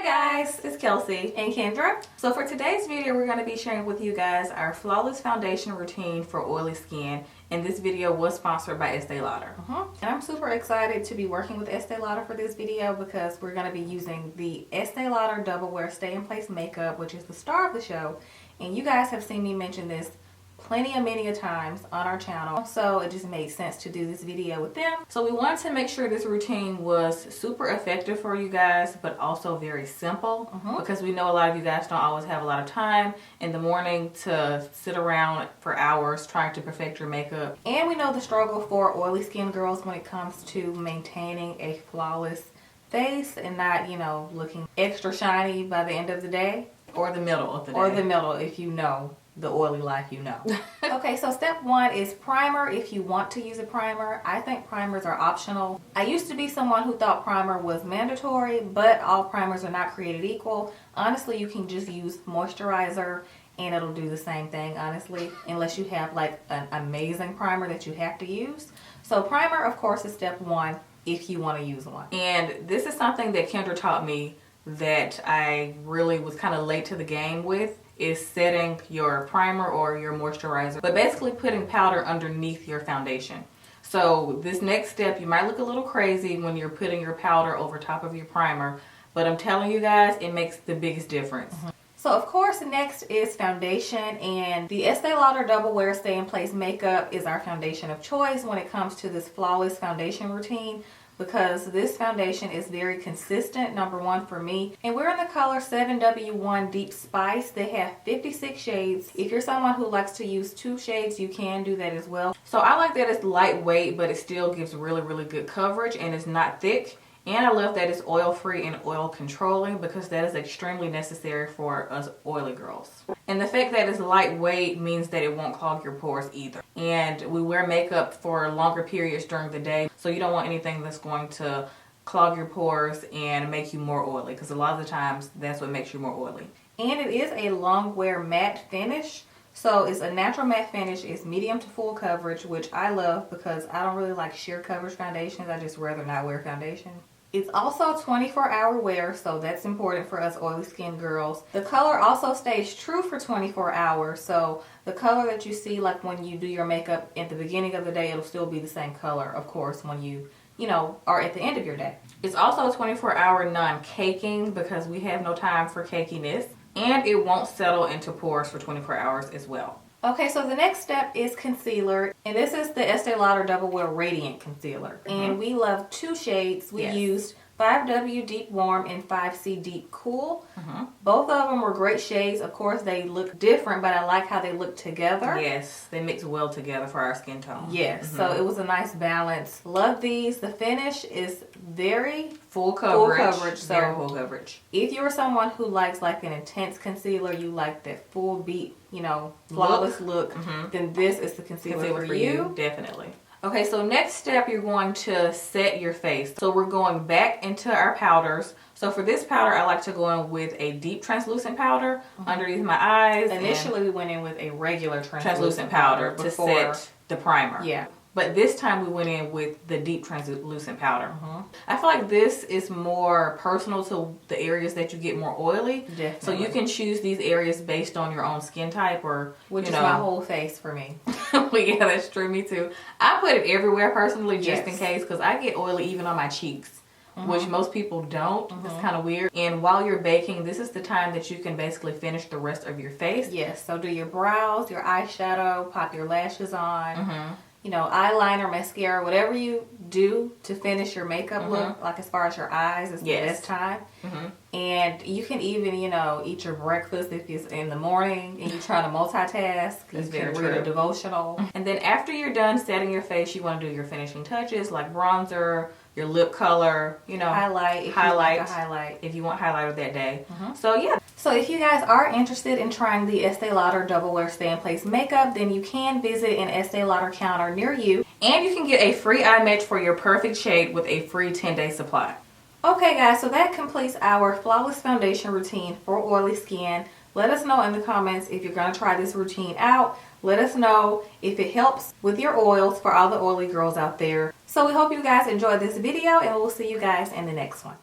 guys, it's Kelsey and Kendra. So for today's video, we're going to be sharing with you guys our flawless foundation routine for oily skin. And this video was sponsored by Estee Lauder. And I'm super excited to be working with Estee Lauder for this video because we're going to be using the Estee Lauder Double Wear Stay in Place makeup, which is the star of the show. And you guys have seen me mention this many times on our channel, so it just made sense to do this video with them. So we wanted to make sure this routine was super effective for you guys, but also very simple, because we know a lot of you guys don't always have a lot of time in the morning to sit around for hours trying to perfect your makeup. And we know the struggle for oily skin girls when it comes to maintaining a flawless face and not, you know, looking extra shiny by the end of the day, or the middle of the day. Or the middle, if you know the oily life, you know. Okay, so step one is primer. If you want to use a primer, I think primers are optional. I used to be someone who thought primer was mandatory, but all primers are not created equal. Honestly, you can just use moisturizer and it'll do the same thing, honestly, unless you have like an amazing primer that you have to use. So primer, of course, is step one if you want to use one. And this is something that Kendra taught me that I really was kind of late to the game with, is setting your primer or your moisturizer, but basically putting powder underneath your foundation. So this next step, you might look a little crazy when you're putting your powder over top of your primer, but I'm telling you guys, it makes the biggest difference. So of course, next is foundation, and the Estee Lauder Double Wear Stay in Place makeup is our foundation of choice when it comes to this flawless foundation routine, because this foundation is very consistent, number one for me. And we're in the color 7W1 Deep Spice. They have 56 shades. If you're someone who likes to use 2 shades, you can do that as well. So I like that it's lightweight, but it still gives really good coverage, and it's not thick. And I love that it's oil free and oil controlling, because that is extremely necessary for us oily girls. And the fact that it's lightweight means that it won't clog your pores either. And we wear makeup for longer periods during the day, so you don't want anything that's going to clog your pores and make you more oily, because a lot of the times that's what makes you more oily. And it is a long wear matte finish. So it's a natural matte finish. It's medium to full coverage, which I love because I don't really like sheer coverage foundations. I just rather not wear foundation. It's also 24-hour wear, so that's important for us oily skin girls. The color also stays true for 24 hours, so the color that you see like when you do your makeup at the beginning of the day, it'll still be the same color, of course, when you know, are at the end of your day. It's also 24-hour non-caking, because we have no time for cakiness, and it won't settle into pores for 24 hours as well. Okay, so the next step is concealer, and this is the Estee Lauder Double Wear Radiant Concealer. And we love 2 shades. We used 5W Deep Warm and 5C Deep Cool. Both of them were great shades. Of course, they look different, but I like how they look together. Yes, they mix well together for our skin tone. Yes, so it was a nice balance. Love these. The finish is very full coverage. Very full coverage. If you're someone who likes like an intense concealer, you like that full beat, you know, flawless look, then this is the concealer for you. Definitely. Okay, so next step, you're going to set your face. So we're going back into our powders. So for this powder, I like to go in with a deep translucent powder underneath my eyes. Initially, we went in with a regular translucent powder to set the primer. Yeah. But this time we went in with the deep translucent powder. I feel like this is more personal to the areas that you get more oily. Definitely. So you can choose these areas based on your own skin type, or which is my whole face for me. But yeah, that's true. Me too. I put it everywhere personally, just in case, because I get oily even on my cheeks, which most people don't. It's kind of weird. And while you're baking, this is the time that you can basically finish the rest of your face. Yes. So do your brows, your eyeshadow, pop your lashes on. You know, eyeliner, mascara, whatever you do to finish your makeup look, like as far as your eyes, is the best time. And you can even, you know, eat your breakfast if it's in the morning and you're trying to multitask. You can read a devotional. And then after you're done setting your face, you want to do your finishing touches like bronzer, your lip color, you know, highlight if you want highlighter that day. So yeah. So if you guys are interested in trying the Estee Lauder Double Wear Stay in Place makeup, then you can visit an Estee Lauder counter near you, and you can get a free eye match for your perfect shade with a free 10-day supply. Okay guys, so that completes our flawless foundation routine for oily skin. Let us know in the comments if you're going to try this routine out. Let us know if it helps with your oils for all the oily girls out there. So we hope you guys enjoyed this video, and we'll see you guys in the next one.